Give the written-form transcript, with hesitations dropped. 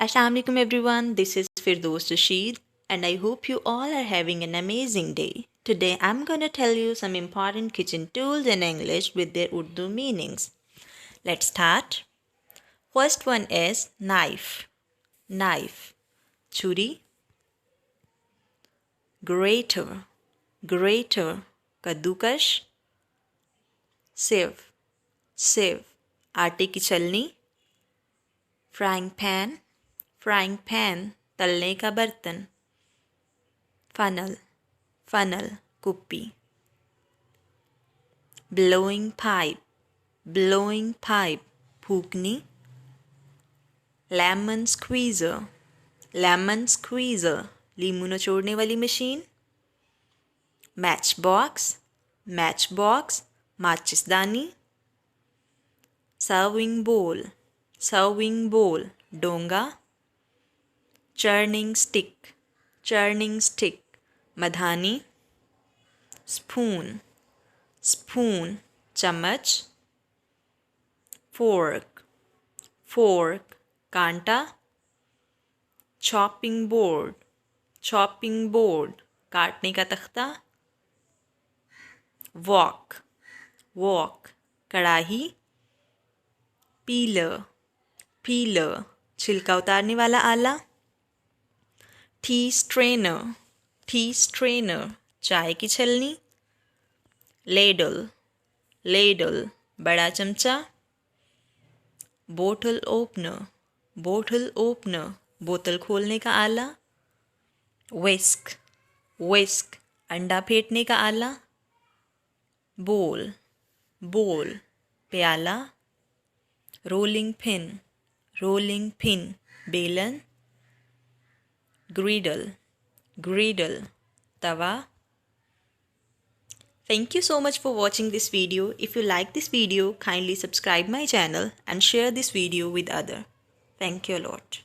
Assalamu alaikum everyone, this is Firdaus Rashid and I hope you all are having an amazing day. Today I'm going to tell you some important kitchen tools in English with their Urdu meanings. Let's start. First one is knife. Knife. Churi. Grater. Grater. Kaddukash. Sieve. Sieve. आटे की छलनी. Frying pan. Frying pan. तलने का बर्तन. Funnel. Funnel. कुप्पी. Blowing pipe. Blowing pipe. फूकनी. Lemon squeezer. Lemon squeezer. लीमू निचोड़ने वाली machine. Matchbox. Matchbox. माचस दानी. Serving bowl. Serving bowl. डोंगा. Churning stick. Churning stick. मदहनी. Spoon. Spoon. चम्मच. Fork. Fork. कांटा. Chopping board. Chopping board. काटने का तख्ता. Wok. Wok. कढ़ाही. Peeler. Peeler. छिलका उतारने वाला आला. Tea strainer. Tea strainer. चाय की छलनी. Ladle. Ladle. बड़ा चमचा. Bottle opener. Bottle opener. बोतल खोलने का आला. Whisk. Whisk. अंडा फेंटने का आला. Bowl. Bowl. प्याला. Rolling pin. Rolling pin. बेलन. Griddle. Griddle. Tawa. Thank you so much for watching this video. If you like this video, kindly subscribe my channel and share this video with others. Thank you a lot.